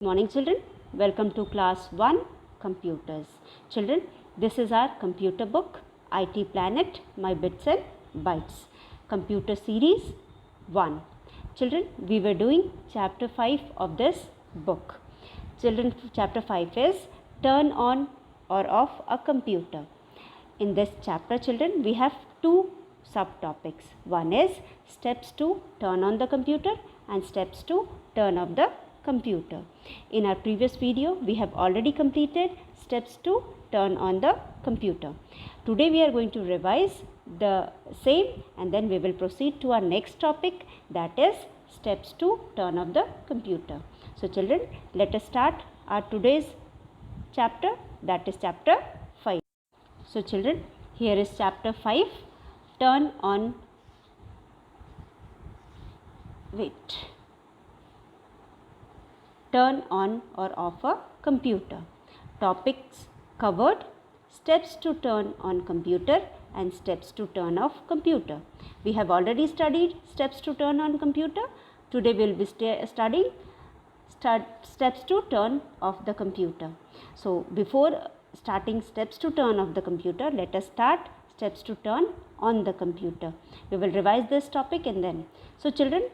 Morning children, welcome to class 1 computers. Children, this is our computer book IT Planet My Bits and Bytes computer series 1. Children, we were doing chapter 5 of this book. Children, chapter 5 is turn on or off a computer. In this chapter children, we have two subtopics. One is steps to turn on the computer and steps to turn off the computer. In our previous video, we have already completed steps to turn on the computer. Today we are going to revise the same and then we will proceed to our next topic, that is steps to turn off the computer. So children, let us start our today's chapter, that is chapter 5. So children, here is chapter 5, turn on or off a computer. Topics covered: steps to turn on computer and steps to turn off computer. We have already studied steps to turn on computer. Today we will be studying steps to turn off the computer. So before starting steps to turn off the computer, let us start steps to turn on the computer. We will revise this topic and then. So children,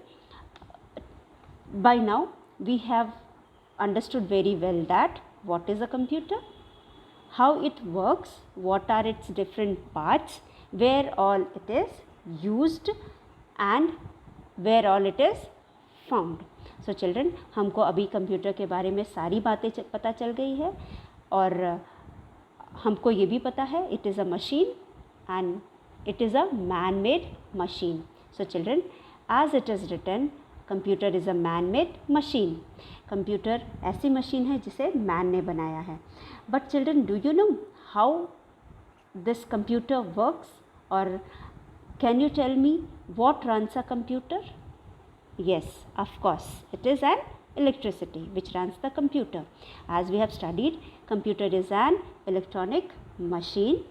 by now we have understood very well that what is a computer, how it works, what are its different parts, where all it is used and where all it is found. So children, हमको अभी computer के बारे में सारी बातें पता चल गई है और हमको ये भी पता है it is a machine and it is a man-made machine. So children, as it is written, computer is a man made machine. Computer ऐसी मशीन है जिसे मैन ने बनाया है. But children, do you know how this computer works, और can you tell me what runs a computer? Yes, of course, it is an electricity which runs the computer. As we have studied, computer is an electronic machine.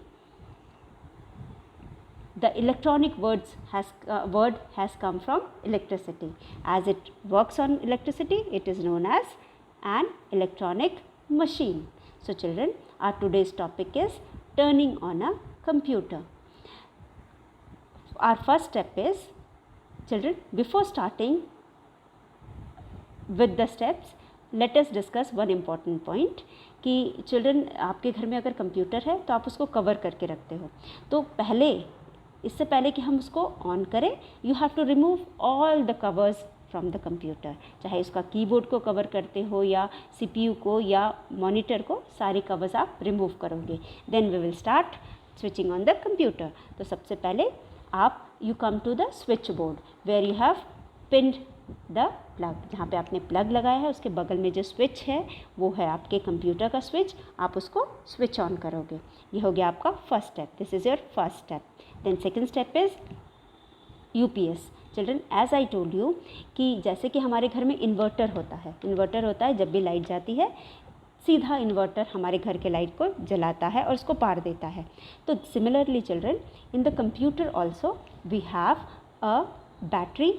The electronic word has come from electricity. As it works on electricity, it is known as an electronic machine. So children, our today's topic is turning on a computer. Our first step is, children, before starting with the steps, let us discuss one important point कि children, आपके घर में अगर computer है तो आप उसको cover करके रखते हो. तो इससे पहले कि हम उसको ऑन करें, you have to remove all the covers from the computer. चाहे उसका कीबोर्ड को कवर करते हो या सीपीयू को या मॉनिटर को, सारे कवर्स आप रिमूव करोगे. Then we will start switching on the computer. तो सबसे पहले आप you come to the switch board where you have pinned the plug. जहाँ पे आपने प्लग लगाया है उसके बगल में जो स्विच है वो है आपके कंप्यूटर का स्विच. आप उसको स्विच ऑन करोगे. ये हो गया आपका first step. This is your first step. Then second step is UPS. Children, as I told you कि जैसे कि हमारे घर में इन्वर्टर होता है, जब भी लाइट जाती है सीधा इन्वर्टर हमारे घर के लाइट को जलाता है और उसको पार देता है. तो similarly children, in the computer also we have a battery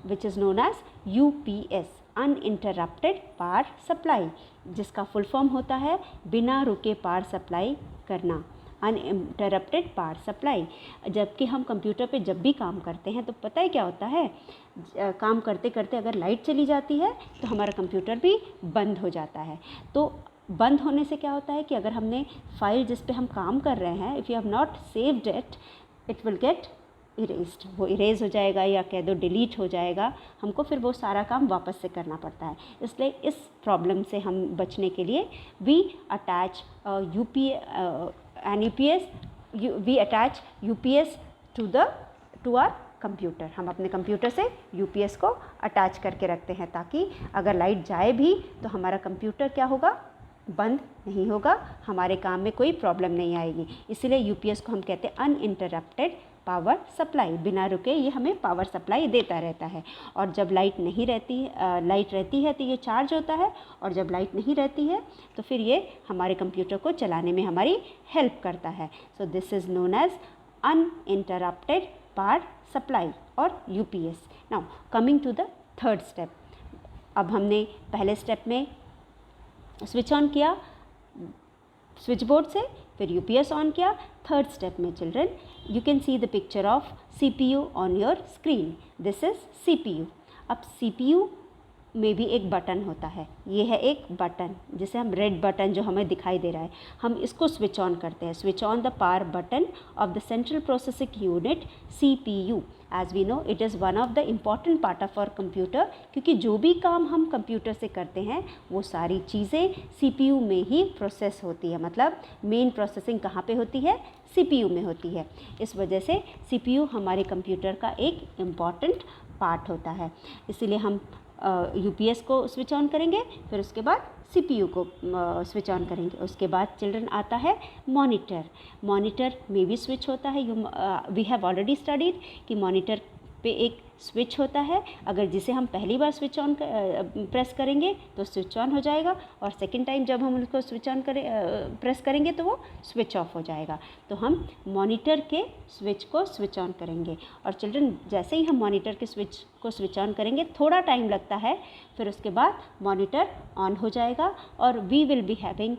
which is known as UPS, uninterrupted power supply, जिसका फुल फॉर्म होता है बिना रुके पावर सप्लाई करना, अनइंटरप्टेड पावर सप्लाई. जबकि हम कंप्यूटर पे जब भी काम करते हैं तो पता है क्या होता है, काम करते करते अगर लाइट चली जाती है तो हमारा कंप्यूटर भी बंद हो जाता है. तो बंद होने से क्या होता है कि अगर हमने फाइल जिस पे हम काम कर रहे हैं, if you have not saved it will get erased. वो इरेज हो जाएगा या कह दो डिलीट हो जाएगा. हमको फिर वो सारा काम वापस से करना पड़ता है. इसलिए इस प्रॉब्लम से हम बचने के लिए we attach UPS to our computer. हम अपने कंप्यूटर से यूपीएस को अटैच करके रखते हैं ताकि अगर लाइट जाए भी तो हमारा कंप्यूटर क्या होगा, बंद नहीं होगा, हमारे काम में कोई प्रॉब्लम नहीं आएगी. इसीलिए यूपीएस को हम कहते हैं अनइंटरप्टेड पावर सप्लाई. बिना रुके ये हमें पावर सप्लाई देता रहता है. और जब लाइट रहती है तो ये चार्ज होता है, और जब लाइट नहीं रहती है तो फिर ये हमारे कंप्यूटर को चलाने में हमारी हेल्प करता है. So this is known as uninterrupted power supply और UPS. Now coming to the third step. अब हमने पहले स्टेप में स्विच ऑन किया स्विच बोर्ड से, फिर यूपीएस ऑन किया। थर्ड स्टेप में children you can see the picture of CPU on your screen, this is CPU. अब सीपीयू में भी एक बटन होता है, ये है एक बटन जिसे हम रेड बटन जो हमें दिखाई दे रहा है, हम इसको स्विच ऑन करते हैं। Switch on the power button of the central processing unit CPU. As we know it is one of the important part of our computer, क्योंकि जो भी काम हम कंप्यूटर से करते हैं वो सारी चीज़ें सीपीयू में ही प्रोसेस होती है। मतलब मेन प्रोसेसिंग कहाँ पे होती है? सीपीयू में होती है। इस वजह से सीपीयू हमारे कंप्यूटर का एक इम्पॉर्टेंट पार्ट होता है। इसीलिए हम यूपीएस को स्विच ऑन करेंगे, फिर उसके बाद सीपीयू को स्विच ऑन करेंगे। उसके बाद चिल्ड्रन आता है मॉनिटर। मॉनिटर में भी स्विच होता है। वी हैव ऑलरेडी स्टडीड कि मॉनिटर पे एक स्विच होता है, अगर जिसे हम पहली बार स्विच ऑन प्रेस करेंगे तो स्विच ऑन हो जाएगा, और सेकंड टाइम जब हम उसको स्विच ऑन प्रेस करेंगे तो वो स्विच ऑफ हो जाएगा। तो हम मॉनिटर के स्विच को स्विच ऑन करेंगे। और चिल्ड्रन जैसे ही हम मॉनिटर के स्विच को स्विच ऑन करेंगे, थोड़ा टाइम लगता है, फिर उसके बाद मॉनिटर ऑन हो जाएगा और we will be having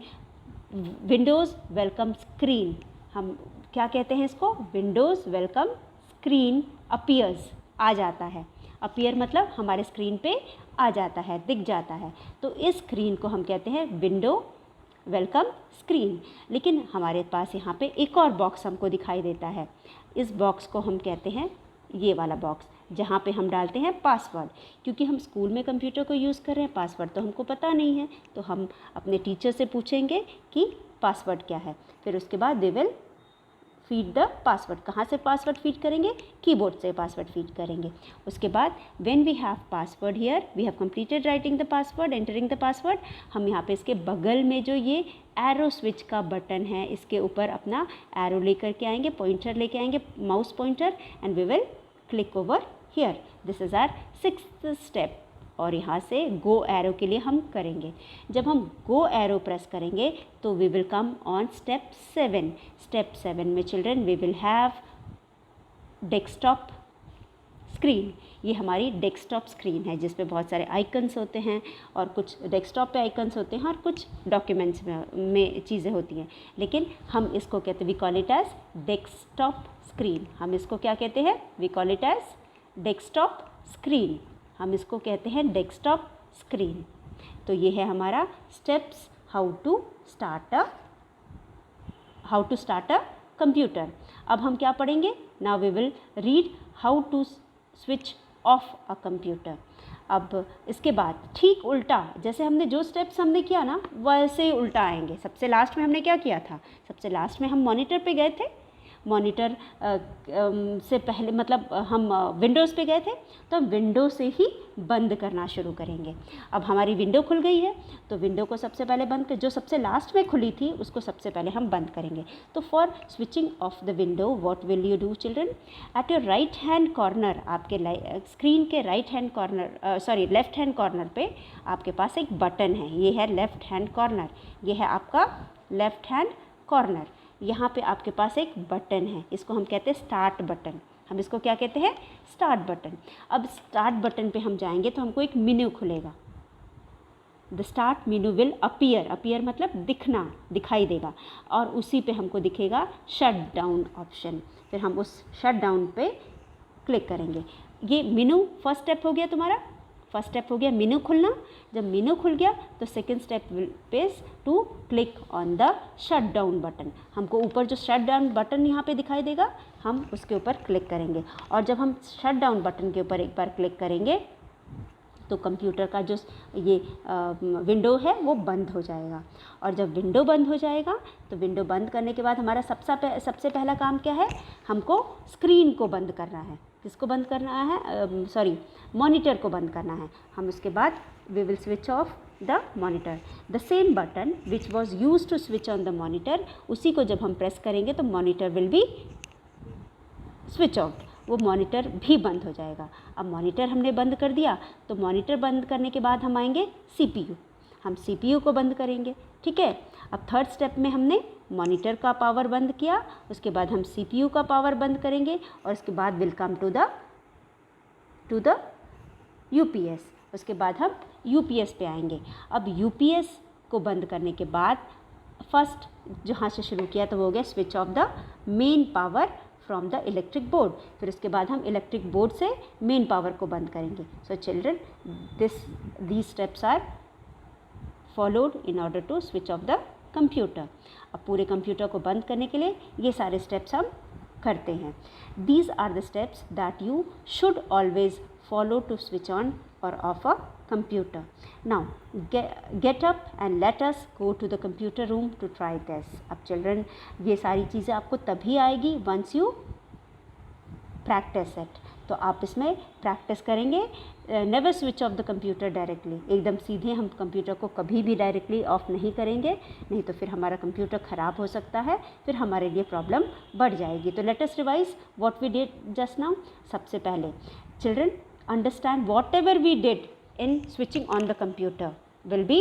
Windows welcome screen. हम क्या कहते हैं इसको? विंडोज़ वेलकम स्क्रीन अपीयर्स, आ जाता है। अपीयर मतलब हमारे स्क्रीन पे आ जाता है, दिख जाता है। तो इस स्क्रीन को हम कहते हैं विंडो वेलकम स्क्रीन। लेकिन हमारे पास यहाँ पे एक और बॉक्स हमको दिखाई देता है। इस बॉक्स को हम कहते हैं, ये वाला बॉक्स, जहाँ पे हम डालते हैं पासवर्ड। क्योंकि हम स्कूल में कंप्यूटर को यूज़ कर रहे हैं, पासवर्ड तो हमको पता नहीं है, तो हम अपने टीचर से पूछेंगे कि पासवर्ड क्या है। फिर उसके बाद they will feed the password. कहाँ से पासवर्ड फीड करेंगे? कीबोर्ड से पासवर्ड फीड करेंगे। उसके बाद when we have password here, we have completed writing the password, entering the password, हम यहाँ पे इसके बगल में जो ये एरो स्विच का बटन है, इसके ऊपर अपना एरो लेकर के आएंगे, पॉइंटर लेके आएंगे, mouse pointer, and we will click over here. This is our 6th step. और यहाँ से गो एरो के लिए हम करेंगे। जब हम गो एरो प्रेस करेंगे तो we will come on step 7। Step 7 में children we will have desktop screen. ये हमारी डेस्कटॉप स्क्रीन है जिस पे बहुत सारे आइकन्स होते हैं, और कुछ डेस्कटॉप पे आइकन्स होते हैं और कुछ डॉक्यूमेंट्स में चीज़ें होती हैं। लेकिन हम इसको कहते हैं, we call it as desktop screen. हम इसको क्या कहते हैं? We call it as desktop screen. हम इसको कहते हैं डेस्कटॉप स्क्रीन। तो ये है हमारा steps how to start a computer. अब हम क्या पढ़ेंगे? Now we will read how to switch off a computer. अब इसके बाद ठीक उल्टा, जैसे हमने जो स्टेप्स हमने किया ना, वैसे ही उल्टा आएंगे। सबसे लास्ट में हमने क्या किया था? सबसे लास्ट में हम मॉनिटर पे गए थे। मॉनिटर से पहले मतलब हम विंडोज़ पे गए थे, तो हम विंडो से ही बंद करना शुरू करेंगे। अब हमारी विंडो खुल गई है, तो विंडो को सबसे पहले बंद कर, जो सबसे लास्ट में खुली थी उसको सबसे पहले हम बंद करेंगे। तो for switching off the window what will you do children? At your right hand corner, आपके स्क्रीन के right hand corner left hand corner पे आपके पास एक बटन है। ये है लेफ्ट हैंड कॉर्नर, ये है आपका लेफ्ट हैंड कॉर्नर। यहाँ पे आपके पास एक बटन है, इसको हम कहते हैं स्टार्ट बटन। हम इसको क्या कहते हैं? Start button. अब स्टार्ट बटन पे हम जाएंगे तो हमको एक मेन्यू खुलेगा। The start menu will appear मतलब दिखना, दिखाई देगा, और उसी पे हमको दिखेगा शट डाउन ऑप्शन। फिर हम उस शट डाउन पे क्लिक करेंगे। ये मेन्यू फर्स्ट स्टेप हो गया तुम्हारा। फर्स्ट स्टेप हो गया मेन्यू खुलना। जब मेन्यू खुल गया तो second step is to click on the shut down button. हमको ऊपर जो शट डाउन बटन यहाँ पे दिखाई देगा, हम उसके ऊपर क्लिक करेंगे। और जब हम शट डाउन बटन के ऊपर एक बार क्लिक करेंगे तो कंप्यूटर का जो ये विंडो है वो बंद हो जाएगा। और जब विंडो बंद हो जाएगा तो विंडो बंद करने के बाद हमारा सबसे पहला काम क्या है? हमको स्क्रीन को बंद करना है। किसको बंद करना है? मॉनिटर को बंद करना है। हम उसके बाद we will switch off the monitor. The same button which was use to switch on the monitor, उसी को जब हम प्रेस करेंगे तो monitor will be switch off, वो मॉनिटर भी बंद हो जाएगा। अब मॉनिटर हमने बंद कर दिया, तो मॉनिटर बंद करने के बाद हम आएंगे सीपीयू। हम सीपीयू को बंद करेंगे, ठीक है। अब थर्ड स्टेप में हमने मॉनिटर का पावर बंद किया, उसके बाद हम सीपीयू का पावर बंद करेंगे, और उसके बाद will come to the UPS. उसके बाद हम यूपीएस पे आएंगे। अब यूपीएस को बंद करने के बाद फर्स्ट जहाँ से शुरू किया तो वो हो गया switch off the main power from the electric board. फिर उसके बाद हम इलेक्ट्रिक बोर्ड से मेन पावर को बंद करेंगे। So children these steps are followed in order to switch off the computer. अब पूरे कंप्यूटर को बंद करने के लिए ये सारे स्टेप्स हम करते हैं। These are the steps that you should always follow to switch on or off a computer. Now get up and let us go to the computer room to try this. अब children ये सारी चीज़ें आपको तभी आएगी once you practice it. तो आप इसमें प्रैक्टिस करेंगे। Never switch off the computer directly, एकदम सीधे हम कंप्यूटर को कभी भी डायरेक्टली ऑफ नहीं करेंगे, नहीं तो फिर हमारा कंप्यूटर ख़राब हो सकता है, फिर हमारे लिए प्रॉब्लम बढ़ जाएगी। तो let us revise what we did just now. सबसे पहले children understand whatever we did in switching on the computer will be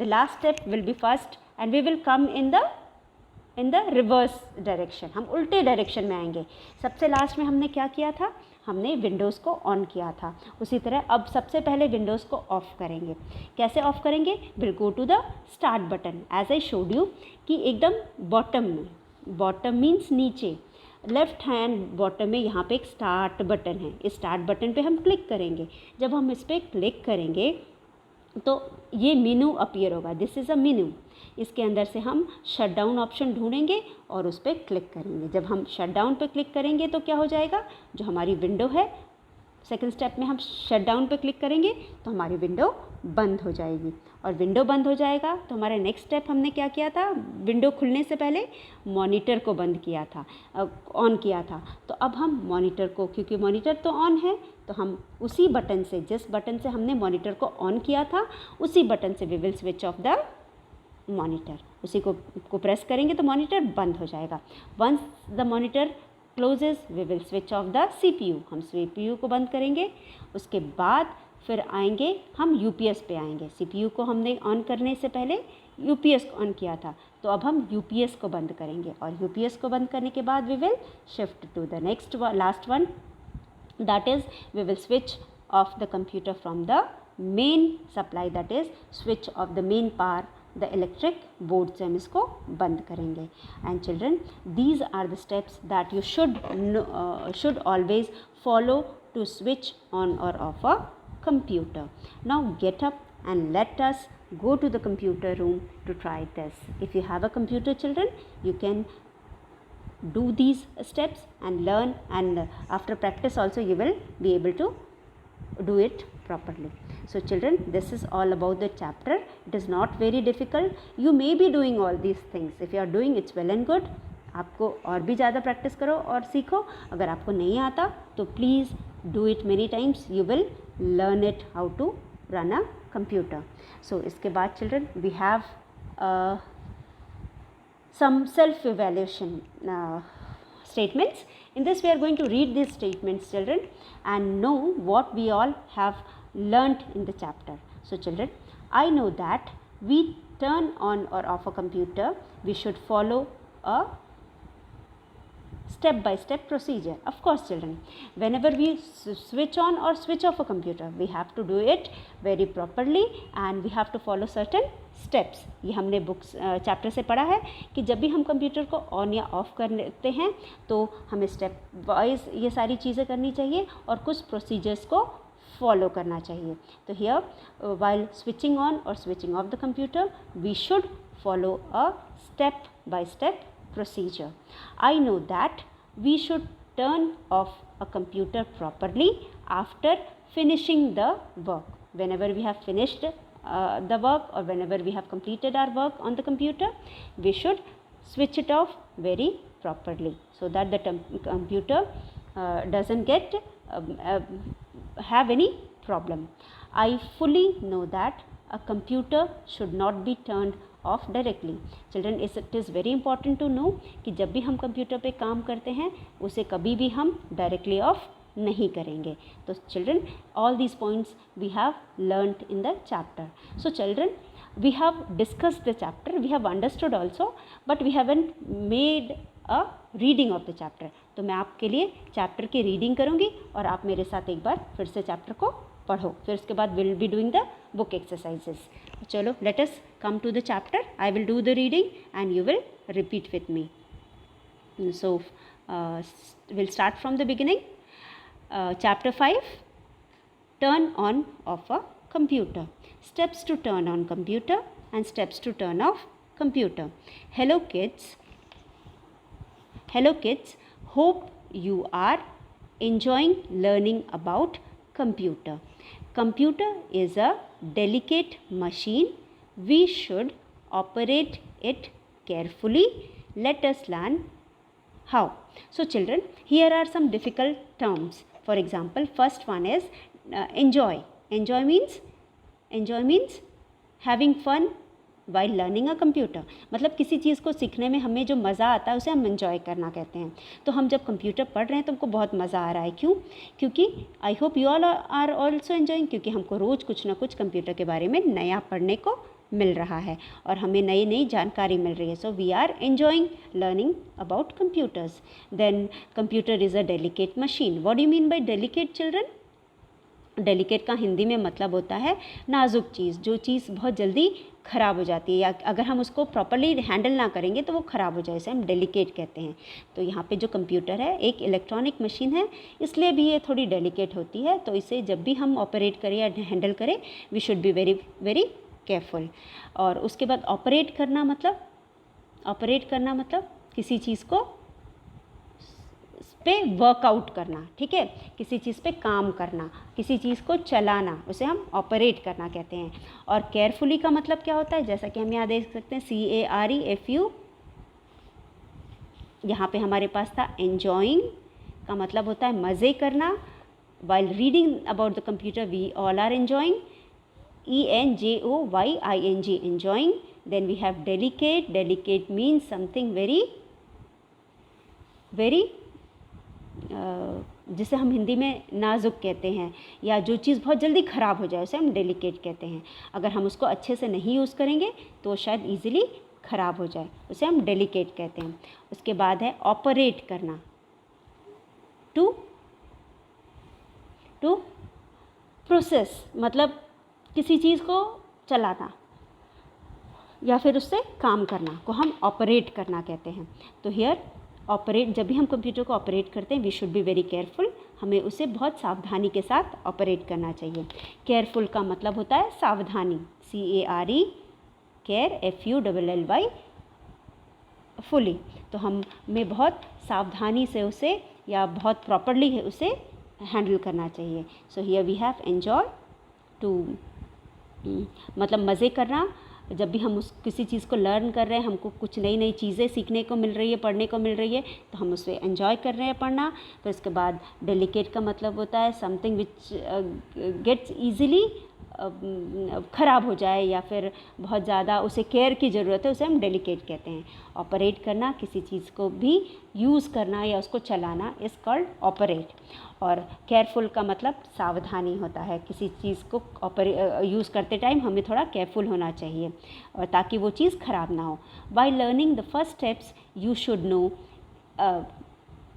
the last step will be first and we will come in the reverse direction. हम उल्टे direction में आएंगे। सबसे last में हमने क्या किया था, हमने विंडोज़ को ऑन किया था। उसी तरह अब सबसे पहले विंडोज़ को ऑफ़ करेंगे। कैसे ऑफ़ करेंगे, will go to the start button as I showed you कि एकदम बॉटम में, बॉटम मीन्स नीचे, लेफ़्ट हैंड बॉटम में यहाँ पे एक स्टार्ट बटन है। इस स्टार्ट बटन पे हम क्लिक करेंगे। जब हम इस पर क्लिक करेंगे तो ये मेनू अपीयर होगा, दिस इज़ अ मेनू। इसके अंदर से हम शट डाउन ऑप्शन ढूंढेंगे और उस पर क्लिक करेंगे। जब हम शट डाउन पे क्लिक करेंगे तो क्या हो जाएगा, जो हमारी विंडो है, सेकंड स्टेप में हम शट डाउन पे क्लिक करेंगे तो हमारी विंडो बंद हो जाएगी। और विंडो बंद हो जाएगा तो हमारा नेक्स्ट स्टेप हमने क्या किया था, विंडो खुलने से पहले मॉनिटर को बंद किया था, ऑन किया था। तो अब हम मॉनिटर को, क्योंकि मॉनिटर तो ऑन है, तो हम उसी बटन से, जिस बटन से हमने मॉनिटर को ऑन किया था, उसी बटन से we will switch off the monitor. उसी को प्रेस करेंगे तो मॉनिटर बंद हो जाएगा। Once the monitor closes we will switch off the CPU। हम CPU को बंद करेंगे। उसके बाद फिर आएंगे हम UPS पे आएंगे। CPU को हमने ऑन करने से पहले UPS को ऑन किया था, तो अब हम UPS को बंद करेंगे। और UPS को बंद करने के बाद we will shift to the next last one, that is we will switch off the computer from the main supply, that is switch off the main power the electric board से हम इसको बंद करेंगे। And children these are the steps that you should always follow to switch on और off a computer. Now get up and let us go to the computer room to try this. If you have a computer, children, you can do these steps and learn, and after practice also you will be able to do it properly. So children, this is all about the chapter. It is not very difficult. You may be doing all these things. If you are doing, it's well and good. आपको और भी ज़्यादा practice करो और सीखो। अगर आपको नहीं आता तो please do it many times, you will learn it how to run a computer. So इसके बाद children we have some self evaluation statements. In this we are going to read these statements, children, and know what we all have learnt in the chapter. So children, I know that we turn on or off a computer, we should follow a step by step procedure. Of course children, whenever we switch on or switch off a computer, we have to do it very properly and we have to follow certain steps. ये हमने books chapter से पढ़ा है कि जब भी हम computer को ऑन या ऑफ करते हैं तो हमें स्टेप वाइज ये सारी चीज़ें करनी चाहिए और कुछ प्रोसीजर्स को फॉलो करना चाहिए। तो हियर वाइल स्विचिंग ऑन और switching off the computer we should follow a step by step procedure. I know that we should turn off a computer properly after finishing the work. Whenever we have finished the work or whenever we have completed our work on the computer, we should switch it off very properly so that the computer doesn't get have any problem. I fully know that a computer should not be turned off directly. Children it is very important to know कि जब भी हम computer पे काम करते हैं उसे कभी भी हम डायरेक्टली ऑफ नहीं करेंगे. तो children all these points we have learned in the chapter. So children we have discussed the chapter, we have understood also, but we haven't made a reading of the chapter. तो मैं आपके लिए chapter की reading करूँगी और आप मेरे साथ एक बार फिर से चैप्टर को पढ़ो, फिर उसके बाद will be doing the book exercises. चलो, let us come to the chapter. I will do the reading and you will repeat with me. So we'll start from the beginning. Chapter 5, turn on of a computer. Steps to turn on computer and steps to turn off computer. Hello kids, hope you are enjoying learning about computer. Computer is a delicate machine. We should operate it carefully. Let us learn how. So children, here are some difficult terms. For example, first one is enjoy. Enjoy means having fun while learning a computer. मतलब किसी चीज़ को सीखने में हमें जो मज़ा आता है उसे हम enjoy करना कहते हैं. तो हम जब कंप्यूटर पढ़ रहे हैं तो हमको बहुत मज़ा आ रहा है. क्यों? क्योंकि I hope you all are also enjoying, क्योंकि हमको रोज़ कुछ ना कुछ कंप्यूटर के बारे में नया पढ़ने को मिल रहा है और हमें नई नई जानकारी मिल रही है. So we are enjoying learning about computers. Then computer is a delicate machine. What do you mean by delicate children? Delicate का हिंदी में मतलब होता है नाजुक चीज़, जो चीज़ बहुत जल्दी ख़राब हो जाती है या अगर हम उसको प्रॉपर्ली हैंडल ना करेंगे तो वो ख़राब हो जाए, इसे हम डेलिकेट कहते हैं. तो यहाँ पे जो कंप्यूटर है एक इलेक्ट्रॉनिक मशीन है, इसलिए भी ये थोड़ी डेलिकेट होती है. तो इसे जब भी हम ऑपरेट करें या हैंडल करें, we should be very very careful. और उसके बाद ऑपरेट करना मतलब किसी चीज़ को पे वर्कआउट करना. ठीक है, किसी चीज़ पे काम करना, किसी चीज़ को चलाना, उसे हम ऑपरेट करना कहते हैं. और केयरफुली का मतलब क्या होता है? जैसा कि हम यहाँ देख सकते हैं CAREFU. यहाँ पे हमारे पास था एन्जॉइंग का मतलब होता है मज़े करना. While reading about the computer we all are enjoying. ENJOYING, enjoying. Then we have delicate. Delicate means something very जिसे हम हिंदी में नाजुक कहते हैं, या जो चीज़ बहुत जल्दी ख़राब हो जाए उसे हम डेलिकेट कहते हैं. अगर हम उसको अच्छे से नहीं यूज़ करेंगे तो शायद ईज़िली ख़राब हो जाए, उसे हम डेलिकेट कहते हैं. उसके बाद है ऑपरेट करना. टू प्रोसेस मतलब किसी चीज़ को चलाना या फिर उससे काम करना को हम ऑपरेट करना कहते हैं. तो हियर ऑपरेट, जब भी हम कंप्यूटर को ऑपरेट करते हैं we should be very careful. हमें उसे बहुत सावधानी के साथ ऑपरेट करना चाहिए. केयरफुल का मतलब होता है सावधानी. CARE, care, FULLY, fully. तो हमें बहुत सावधानी से उसे या बहुत प्रॉपरली है उसे हैंडल करना चाहिए. So here we have enjoy. To मतलब मज़े करना. जब भी हम किसी चीज़ को लर्न कर रहे हैं, हमको कुछ नई नई चीज़ें सीखने को मिल रही है, पढ़ने को मिल रही है, तो हम उसे एंजॉय कर रहे हैं पढ़ना. तो इसके बाद डेलिकेट का मतलब होता है समथिंग विच गेट्स ईजिली ख़राब हो जाए या फिर बहुत ज़्यादा उसे केयर की ज़रूरत है, उसे हम डेलिकेट कहते हैं. ऑपरेट करना, किसी चीज़ को भी यूज़ करना या उसको चलाना इज़ कॉल्ड ऑपरेट. और केयरफुल का मतलब सावधानी होता है. किसी चीज़ को यूज़ करते टाइम हमें थोड़ा केयरफुल होना चाहिए और ताकि वो चीज़ ख़राब ना हो. By learning the first steps you should know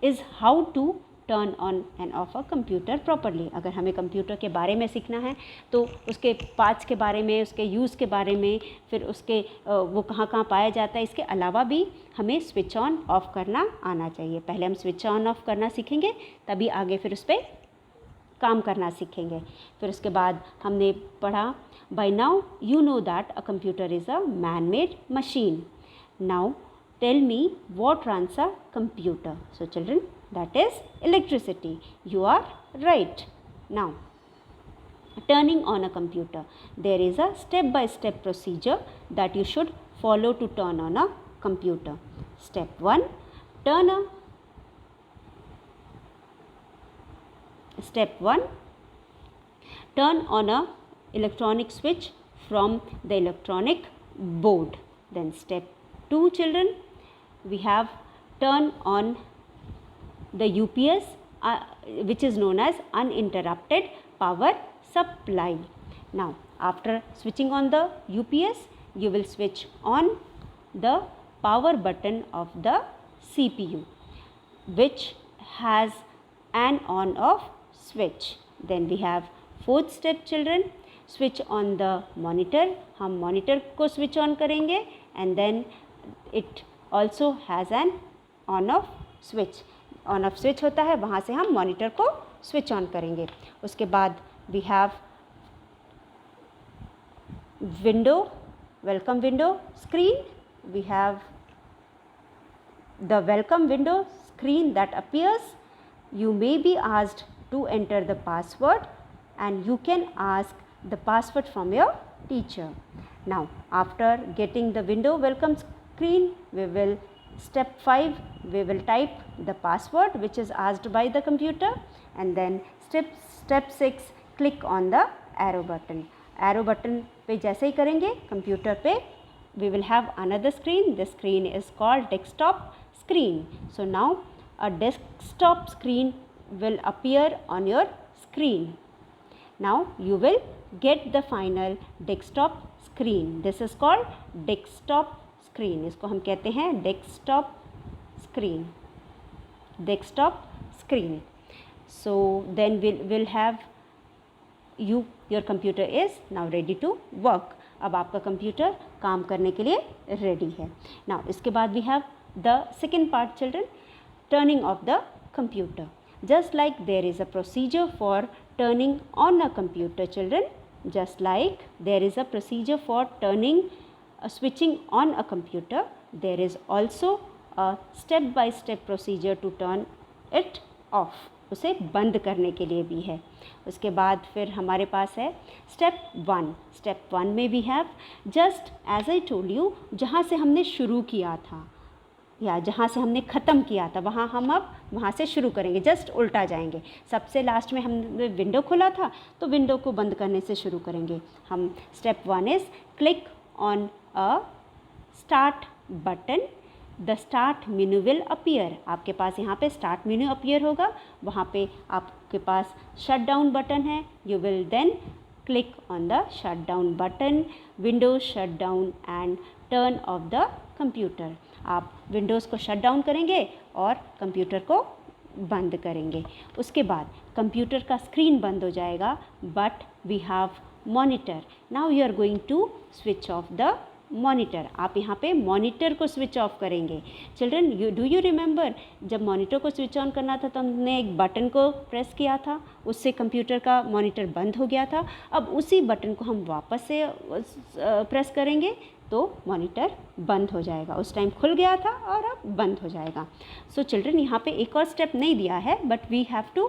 is how to turn on and off a computer properly. अगर हमें कंप्यूटर के बारे में सीखना है तो उसके पार्ट्स के बारे में, उसके यूज़ के बारे में, फिर उसके वो कहाँ कहाँ पाया जाता है, इसके अलावा भी हमें स्विच ऑन ऑफ करना आना चाहिए. पहले हम स्विच ऑन ऑफ करना सीखेंगे, तभी आगे फिर उस पर काम करना सीखेंगे. फिर उसके बाद हमने पढ़ा by now you know that a computer is a man made machine. Now tell me what runs a computer. So children, that is electricity. You are right. Now turning on a computer, there is a step by step procedure that you should follow to turn on a computer. Step 1, turn on a electronic switch from the electronic board. Then step 2 children, we have turn on the UPS which is known as uninterrupted power supply. Now after switching on the UPS, you will switch on the power button of the CPU which has an on off switch. Then we have fourth step children, switch on the monitor, हम monitor को switch on करेंगे and then it also has an on off switch, on off switch होता है, वहाँ से हम monitor को switch on करेंगे। उसके बाद we have window, welcome window screen, we have the welcome window screen that appears. You may be asked to enter the password and you can ask the password from your teacher. Now after getting the window welcome screen, we will step 5, we will type the password which is asked by the computer, and then step 6, click on the arrow button. Arrow button पे जैसे ही करेंगे computer पे we will have another screen. This screen is called desktop screen. So now a desktop screen will appear on your screen. Now you will get the final desktop screen. This is called desktop screen. इसको हम कहते हैं desktop screen. Desktop screen. So then we'll have your computer is now ready to work. अब आपका computer काम करने के लिए रेडी है। नाउ इसके बाद we have the second part children, turning off the computer. Just like there is a procedure for turning on a computer children, just like there is a procedure for turning switching on a computer, there is also a step by step procedure to turn it off, उसे बंद करने के लिए भी है। उसके बाद फिर हमारे पास है स्टेप 1। स्टेप 1 में we have just as I told you, जहाँ से हमने शुरू किया था या जहाँ से हमने ख़त्म किया था वहाँ हम अब वहाँ से शुरू करेंगे, जस्ट उल्टा जाएंगे। सबसे लास्ट में हमने विंडो खोला था तो विंडो को बंद करने से शुरू करेंगे हम। Step 1 is click on a start button, the start menu will appear. आपके पास यहाँ पे स्टार्ट मेन्यू अपीयर होगा, वहाँ पे आपके पास शट डाउन बटन है। You will then click on the shut down button, Windows shut down and turn off the computer. आप विंडोज़ को शट डाउन करेंगे और कंप्यूटर को बंद करेंगे। उसके बाद कंप्यूटर का स्क्रीन बंद हो जाएगा, but we have monitor. Now you are going to switch off the monitor. आप यहाँ पे मॉनिटर को स्विच ऑफ करेंगे। चिल्ड्रन, डू यू रिमेंबर जब मॉनिटर को स्विच ऑन करना था तो हमने एक बटन को प्रेस किया था, उससे कंप्यूटर का मॉनिटर बंद हो गया था। अब उसी बटन को हम वापस से प्रेस करेंगे तो मॉनिटर बंद हो जाएगा। उस टाइम खुल गया था और अब बंद हो जाएगा। सो चिल्ड्रन, यहाँ पे एक और स्टेप नहीं दिया है, but we have to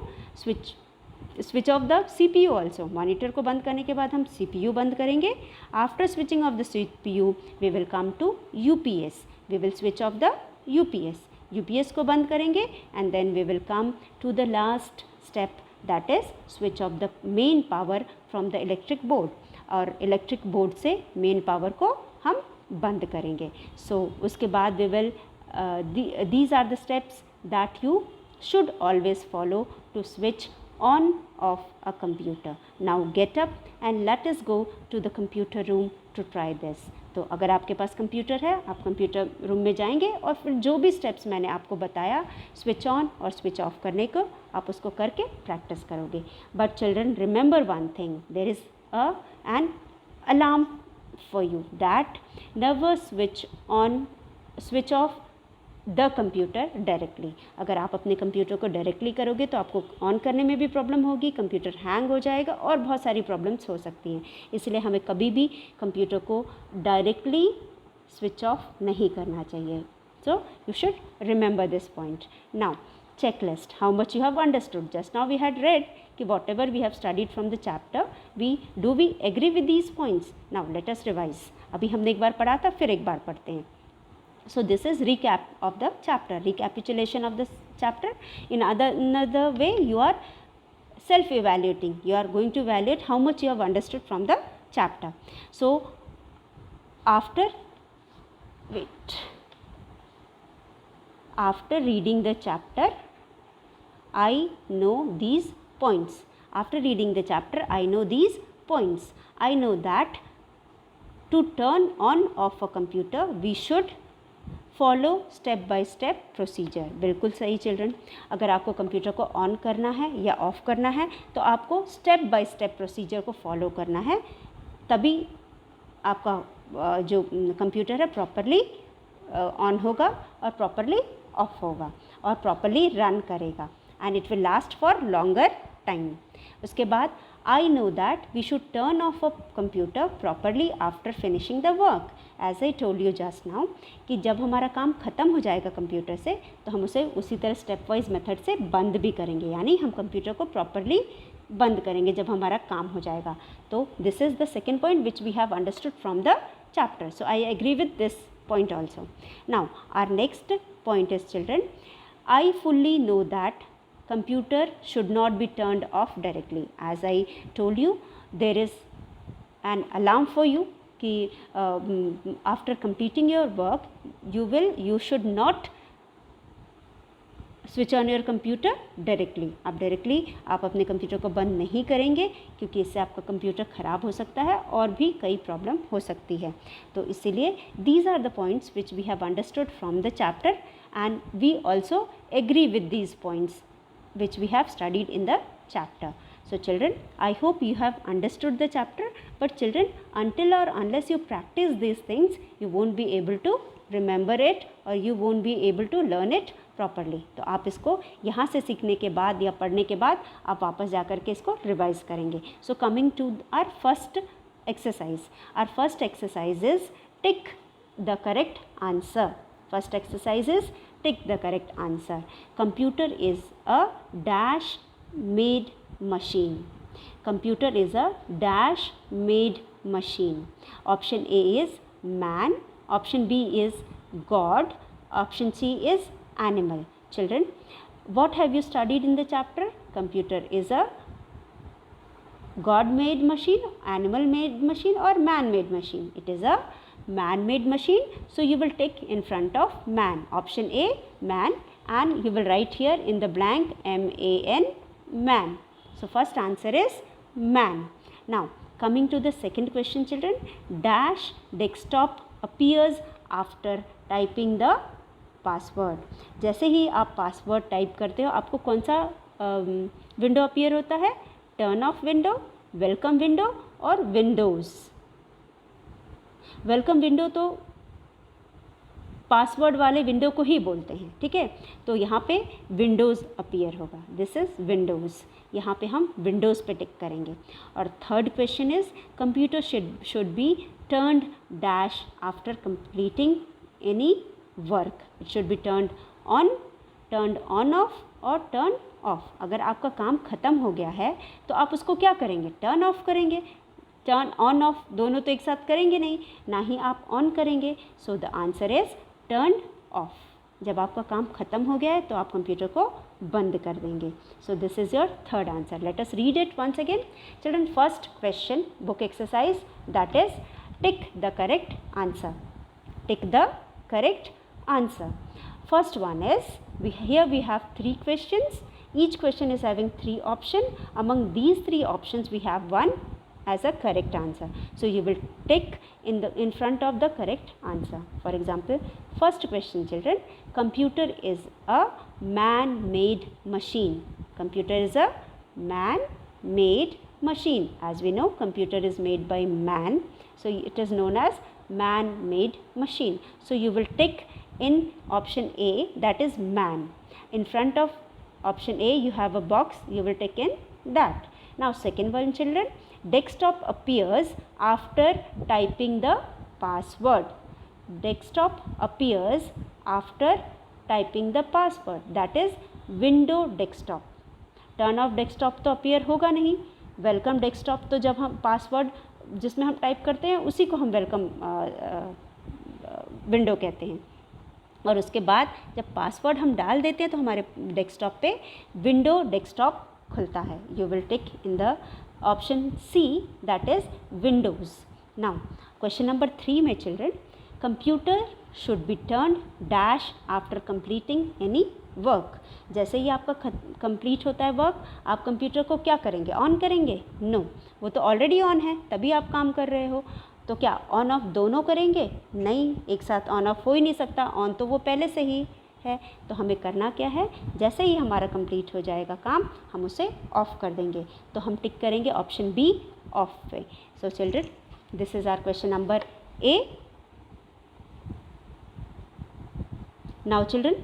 switch off the CPU also. Monitor को बंद करने के बाद हम CPU बंद करेंगे। After switching off the CPU we will come to UPS। We will switch off the UPS को बंद करेंगे and then we will come to the last step, that is switch off the main power from the electric board. और electric board से main power को हम बंद करेंगे। So उसके बाद we will these are the steps that you should always follow to switch on of a computer. Now get up and let us go to the computer room to try this. तो अगर आपके पास computer है, आप computer room में जाएंगे और फिर जो भी स्टेप्स मैंने आपको बताया स्विच ऑन और स्विच ऑफ करने को, आप उसको करके प्रैक्टिस करोगे। But children, remember one thing, there is an alarm for you that never switch off the computer directly. अगर आप अपने कंप्यूटर को डायरेक्टली करोगे तो आपको ऑन करने में भी प्रॉब्लम होगी, कंप्यूटर हैंग हो जाएगा और बहुत सारी प्रॉब्लम्स हो सकती हैं। इसलिए हमें कभी भी कंप्यूटर को डायरेक्टली स्विच ऑफ नहीं करना चाहिए। So you should remember this point. Now checklist, how much you have understood. Just now we had read कि whatever we have studied from the chapter, we agree with these points. Now let us revise. अभी हमने एक बार पढ़ा था, फिर एक बार पढ़ते हैं। So this is recap of the chapter, recapitulation of the chapter. In another way, you are self-evaluating. You are going to evaluate how much you have understood from the chapter. So after reading the chapter, I know these points. After reading the chapter, I know these points. I know that to turn on off a computer, we should follow step by step procedure. बिल्कुल सही children, अगर आपको computer को on करना है या of करना है तो आपको स्टेप बाय स्टेप प्रोसीजर को फॉलो करना है, तभी आपका जो कंप्यूटर है प्रॉपरली ऑन होगा और प्रॉपरली ऑफ होगा और प्रॉपरली रन करेगा and it will last for longer time. उसके बाद I know that we should turn off a computer properly after finishing the work. As I told you just now कि जब हमारा काम ख़त्म हो जाएगा कंप्यूटर से तो हम उसे उसी तरह स्टेप वाइज मेथड से बंद भी करेंगे, यानी हम कंप्यूटर को प्रॉपरली बंद करेंगे जब हमारा काम हो जाएगा। तो this is the second point which we have understood from the chapter. So I agree with this point also. Now our next point is children, I fully know that computer should not be turned off directly. As I told you, there is an alarm for you कि after completing your work you should not switch on your computer directly. आप अपने computer को बंद नहीं करेंगे क्योंकि इससे आपका कंप्यूटर ख़राब हो सकता है और भी कई प्रॉब्लम हो सकती है। तो इसीलिए these are the points which we have understood from the chapter and we also agree with these points which we have studied in the chapter. So children, I hope you have understood the chapter, but children, until or unless you practice these things, you won't be able to remember it or you won't be able to learn it properly. तो आप इसको यहाँ से सीखने के बाद या पढ़ने के बाद आप वापस जा कर के इसको रिवाइज करेंगे. So coming to our first exercise. Our first exercise is tick the correct answer. First exercise is tick the correct answer. Computer is a dash made machine. Computer is a dash made machine. Option A is man. Option B is God. Option C is animal. Children, what have you studied in the chapter? Computer is a God made machine, animal made machine or man made machine. It is a man made machine, so you will tick in front of man. Option A, man, and you will write here in the blank MAN, man. So first answer is man. Now coming to the second question children, dash desktop appears after typing the password. जैसे ही आप password type करते हो आपको कौन सा window appear होता है? Turn off window, welcome window और विंडोज़. वेलकम विंडो तो पासवर्ड वाले विंडो को ही बोलते हैं, ठीक है. तो यहाँ पे विंडोज़ अपीयर होगा. This is Windows. यहाँ पे हम विंडोज़ पे टिक करेंगे. और third question is computer should B turned dash after completing any work. It should be turned on off और टर्न ऑफ. अगर आपका काम ख़त्म हो गया है तो आप उसको क्या करेंगे? टर्न ऑफ करेंगे. टर्न ऑन ऑफ दोनों तो एक साथ करेंगे नहीं, ना ही आप ऑन करेंगे. So the answer is turn off. जब आपका काम ख़त्म हो गया है तो आप कंप्यूटर को बंद कर देंगे. So this is your third answer. Let us read it once again. Children, first question book exercise, that is tick the correct answer. Tick the correct answer. First one is, here we have 3 questions. Each question is having 3 options. Among these 3 options we have one as a correct answer. So you will tick in front of the correct answer. For example, first question children, computer is a man-made machine. Computer is a man-made machine. As we know, computer is made by man, so it is known as man-made machine. So you will tick in option A, that is man. In front of option A you have a box, you will tick in that. Now second one children, desktop appears after typing the password. Desktop appears after typing the password, that is window desktop. Turn off desktop तो appear होगा नहीं. Welcome desktop तो जब हम password जिसमें हम type करते हैं उसी को हम वेलकम विंडो कहते हैं. और उसके बाद जब पासवर्ड हम डाल देते हैं तो हमारे डेस्कटॉप पे विंडो डेस्कटॉप खुलता है. You will tick in the option C, that is Windows. Now question number 3 में children, computer should be turn dash after completing any work. जैसे ही आपका कंप्लीट होता है वर्क, आप कंप्यूटर को क्या करेंगे? ऑन करेंगे? नो, वो तो ऑलरेडी ऑन है, तभी आप काम कर रहे हो. तो क्या ऑन ऑफ दोनों करेंगे? नहीं, एक साथ ऑन ऑफ हो ही नहीं सकता, ऑन तो वो पहले से ही है। तो हमें करना क्या है, जैसे ही हमारा कंप्लीट हो जाएगा काम हम उसे ऑफ कर देंगे। तो हम टिक करेंगे ऑप्शन बी, ऑफ पे। So children, this is our question number A. Now children,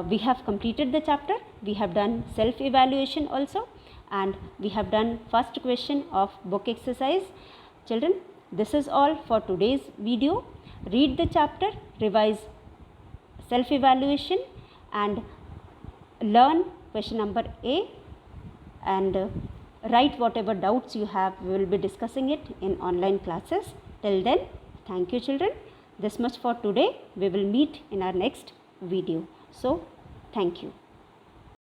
we have completed the chapter. We have done self evaluation also, and we have done first question of book exercise. Children, this is all for today's video. Read the chapter, revise self evaluation, and learn question number A, and write whatever doubts you have. We will be discussing it in online classes. Till then, thank you children. This much for today. We will meet in our next video. So, thank you.